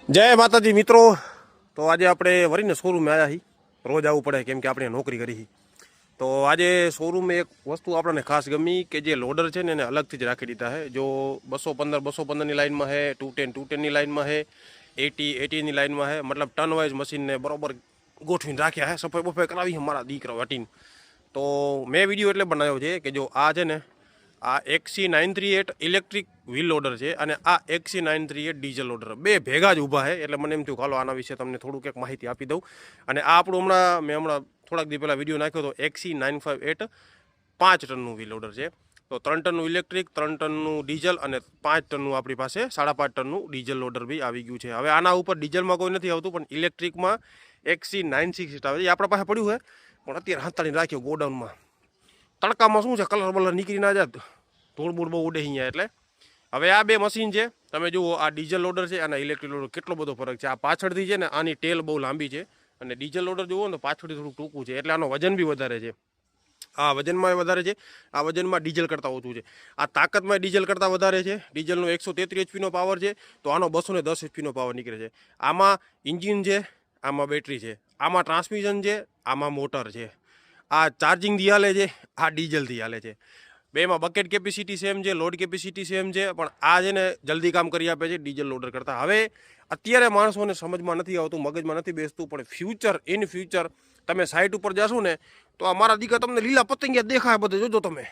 જય માતાજી મિત્રો. તો આજે આપણે વરીને શોરૂમે આવ્યા છીએ. રોજ આવવું પડે કેમ કે આપણે નોકરી કરી છીએ. તો આજે શોરૂમે એક વસ્તુ આપણને ખાસ ગમી કે જે લોડર છે ને એને અલગથી જ રાખી દીધા છે. જો 215 લાઇનમાં છે, 210 લાઇનમાં છે, 80 લાઇનમાં છે, મતલબ ટન વાઇઝ મશીનને બરોબર ગોઠવીને રાખ્યા છે. સફાઈ બફાઈ કરાવી મારા દીકરા વટીને. તો મેં વિડીયો એટલે બનાવ્યો છે કે જો આ છે ને આ XC938 ઇલેક્ટ્રિક વ્હીલ લોડર છે અને આ XC938 ડીઝલ લોડર બે ભેગા જ ઊભા છે. એટલે મને એમ થયું ચાલો આના વિશે તમને થોડુંક એક માહિતી આપી દઉં. અને આ આપણું હમણાં થોડાક દી પહેલાં વિડીયો નાખ્યો હતો XC958 5 ટનનું વ્હીલ લોડર છે. તો 3 ટનનું ઇલેક્ટ્રિક, 3 ટનનું ડીઝલ અને 5 ટનનું આપણી પાસે 5.5 ટનનું ડીઝલ લોડર બી આવી ગયું છે. હવે આના ઉપર ડીઝલમાં કોઈ નથી આવતું પણ ઇલેક્ટ્રિકમાં XC968 આવે છે. એ આપણા પાસે પડ્યું છે પણ અત્યારે હંતાડીને રાખ્યો ગોડાઉનમાં. તડકામાં શું છે કલર બલર નીકળી ના જાય, ધૂળ બૂળ બહુ ઉડે અહીંયા. એટલે હવે આ બે મશીન છે, તમે જુઓ આ ડીઝલ લોડર છે અને ઇલેક્ટ્રિક લોડર કેટલો બધો ફરક છે. આ પાછળથી છે ને આની ટેલ બહુ લાંબી છે અને ડીઝલ લોડર જુઓ ને પાછળથી થોડું ટૂંકું છે એટલે આનો વજન બી વધારે છે. આ વજનમાં વધારે છે, આ વજનમાં ડીઝલ કરતાં ઓછું છે. આ તાકાતમાં ડીઝલ કરતાં વધારે છે. ડીઝલનો 133 HP પાવર છે તો આનો 210 HP પાવર નીકળે છે. આમાં ઇન્જિન છે, આમાં બેટરી છે, આમાં ટ્રાન્સમિશન છે, આમાં મોટર છે. આ ચાર્જિંગથી હાલે છે, આ ડીઝલથી હાલે છે. બેમાં બકેટ કેપેસિટી સેમ છે, લોડ કેપેસિટી સેમ છે, પણ આ છે ને જલ્દી કામ કરી આપે છે ડીઝલ લોડર કરતાં. હવે અત્યારે માણસોને સમજમાં નથી આવતું, મગજમાં નથી બેસતું, પણ ઇન ફ્યુચર તમે સાઇટ ઉપર જાશો ને તો આ મારા દીકરા તમને લીલા પતંગિયા દેખાય બધે. જોજો તમે